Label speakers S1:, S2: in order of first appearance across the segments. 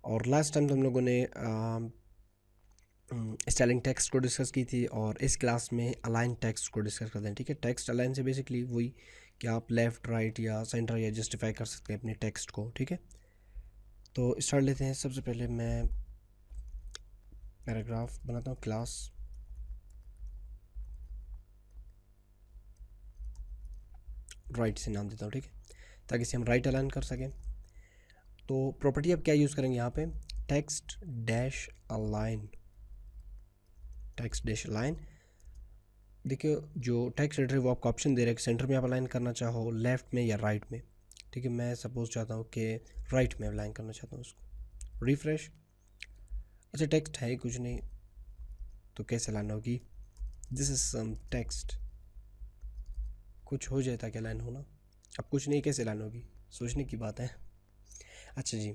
S1: और last time तो हम लोगों ने स्टाइलिंग टेक्स्ट को डिस्कस की थी, और इस क्लास में अलाइन टेक्स्ट को डिस्कस करते हैं। ठीक है, टेक्स्ट अलाइन से बेसिकली वही कि आप लेफ़्ट, राइट या सेंटर या जस्टिफाई कर सकते हैं अपने टेक्स्ट को। ठीक है, तो स्टार्ट लेते हैं। सबसे पहले मैं पैराग्राफ बनाता हूँ, क्लास राइट से नाम देता हूँ। ठीक है, ताकि इसे हम राइट अलाइन कर सकें। तो प्रॉपर्टी अब क्या यूज़ करेंगे यहाँ पे, text dash align. Text dash align, देखिए जो टेक्स्ट एडिटर वो आपको ऑप्शन दे रहा है कि सेंटर में आप अलाइन करना चाहो, लेफ़्ट में या राइट में। ठीक है, मैं सपोज चाहता हूँ कि राइट में अलाइन करना चाहता हूँ उसको। रिफ्रेश। अच्छा, टेक्स्ट है ही कुछ नहीं, तो कैसे अलाइन होगी। दिस इज सम टेक्स्ट, कुछ हो जाए ताकि अलाइन होना। अब कुछ नहीं, कैसे अलाइन होगी, सोचने की बात है। अच्छा जी,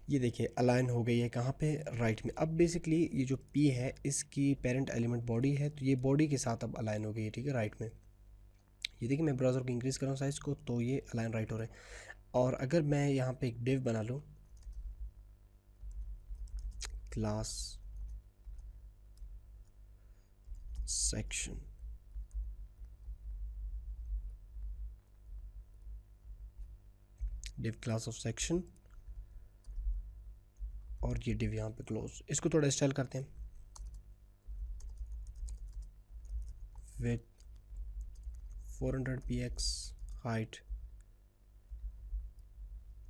S1: ये देखिए अलाइन हो गई है कहाँ पे, राइट में। अब बेसिकली ये जो पी है इसकी पेरेंट एलिमेंट बॉडी है, तो ये बॉडी के साथ अब अलाइन हो गई है। ठीक है, राइट में। ये देखिए मैं ब्राउज़र को इंक्रीज़ कर रहा हूँ साइज़ को, तो ये अलाइन राइट हो रहा है। और अगर मैं यहाँ पे एक डिव बना लूँ, class section, div class of section, और ये डिव यहाँ पे क्लोज। इसको थोड़ा स्टाइल करते हैं with 400 px, height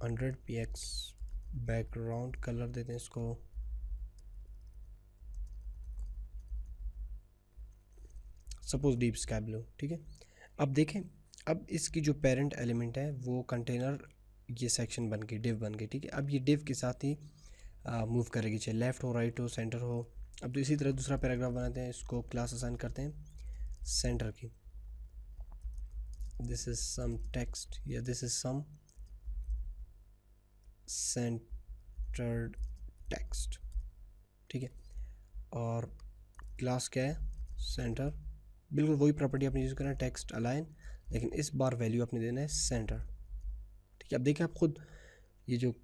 S1: 100 px, background colour देते हैं इसको सपोज डीप स्काई ब्लू। ठीक है, अब देखें, अब इसकी जो पेरेंट एलिमेंट है वो कंटेनर, ये सेक्शन बन गई, डिव बन गई। ठीक है, अब ये डिव के साथ ही मूव करेगी, चाहे लेफ़्ट हो, राइट हो, सेंटर हो। अब तो इसी तरह दूसरा पैराग्राफ बनाते हैं, इसको क्लास असाइन करते हैं सेंटर की। दिस इज सम टेक्स्ट या this is some centered text. ठीक है, और क्लास क्या है, सेंटर। बिल्कुल वही प्रॉपर्टी आपने यूज़ करना है, टेक्स्ट अलाइन, लेकिन इस बार वैल्यू आपने देना है सेंटर। ठीक है, अब देखिए आप खुद, ये जो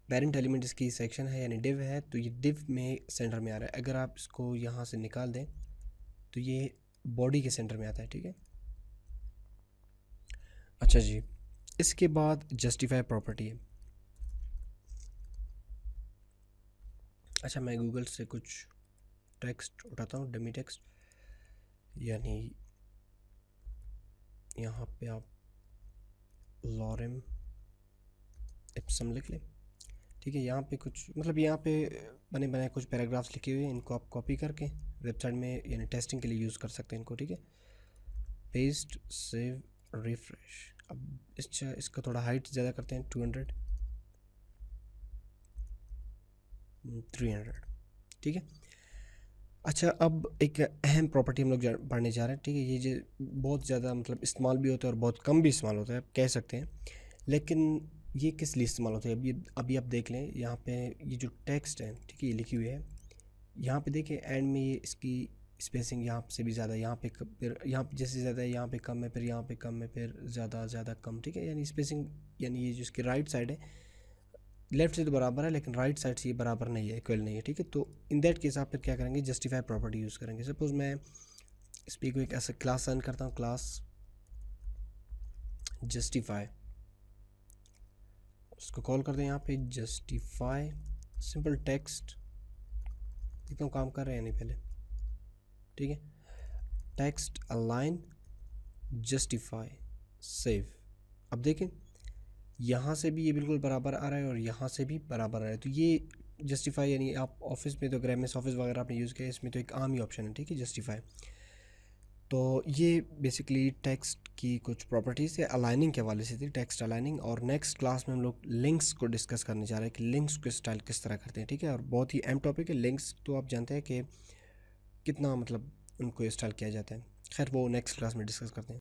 S1: पेरेंट एलिमेंट इसकी सेक्शन है यानी डिव है, तो ये डिव में सेंटर में आ रहा है। अगर आप इसको यहाँ से निकाल दें तो ये बॉडी के सेंटर में आता है। ठीक है, अच्छा जी, इसके बाद जस्टिफाई प्रॉपर्टी है। अच्छा, मैं गूगल से कुछ टेक्स्ट उठाता हूँ, डमी टेक्स्ट, यानी यहाँ पे आप लॉरेम इप्सम लिख लें। ठीक है, यहाँ पे कुछ मतलब यहाँ पे बने बनाए कुछ पैराग्राफ्स लिखे हुए हैं, इनको आप कॉपी करके वेबसाइट में यानी टेस्टिंग के लिए यूज़ कर सकते हैं इनको। ठीक है, पेस्ट, सेव, रिफ्रेश। अब इसका थोड़ा हाइट ज़्यादा करते हैं, 200, 300। ठीक है, अच्छा अब एक अहम प्रॉपर्टी हम लोग पढ़ने जा रहे हैं। ठीक है, ये जो बहुत ज़्यादा मतलब इस्तेमाल भी होता है और बहुत कम भी इस्तेमाल होता है, आप कह सकते हैं, लेकिन ये किस लिए इस्तेमाल होता है अभी आप देख लें। यहाँ पे ये जो टेक्स्ट है, ठीक है, ये लिखी हुई है, यहाँ पे देखिए एंड में ये इसकी स्पेसिंग यहाँ से भी ज़्यादा, यहाँ पे फिर यहाँ पे जैसे ज़्यादा है, यहाँ पे कम है, फिर यहाँ पे कम है, फिर ज़्यादा कम। ठीक है, यानी स्पेसिंग, यानी ये जो इसकी राइट साइड है, लेफ्ट से तो बराबर है लेकिन राइट साइड से ये बराबर नहीं है, इक्वल नहीं है। ठीक है, तो इन दैट केस आप फिर क्या करेंगे, जस्टिफाई प्रॉपर्टी यूज़ करेंगे। सपोज मैं इस पर एक ऐसा क्लास रन करता हूँ, क्लास जस्टिफाई, उसको कॉल करते हैं यहाँ पे जस्टिफाई सिंपल टेक्स्ट। देखता हूँ काम कर रहे हैं नहीं पहले। ठीक है, टेक्स्ट अलाइन जस्टिफाई सेव। अब देखें यहाँ से भी ये बिल्कुल बराबर आ रहा है और यहाँ से भी बराबर आ रहा है। तो ये जस्टिफाई, यानी आप ऑफिस में तो अगर MS ऑफिस वगैरह आपने यूज़ किया, इसमें तो एक आम ही ऑप्शन है। ठीक है, जस्टिफाई। तो ये बेसिकली टेक्स्ट की कुछ प्रॉपर्टीज़ है अलाइनिंग के हवाले से थी, टेक्स्ट अलाइनिंग। और नेक्स्ट क्लास में हम लोग लिंक्स को डिस्कस करने जा रहे हैं कि लिंक्स को स्टाइल किस तरह करते हैं। ठीक है, और बहुत ही अहम टॉपिक है लिंक्स, तो आप जानते हैं कि कितना मतलब उनको स्टाइल किया जाता है। खैर वो नेक्स्ट क्लास में डिस्कस करते हैं।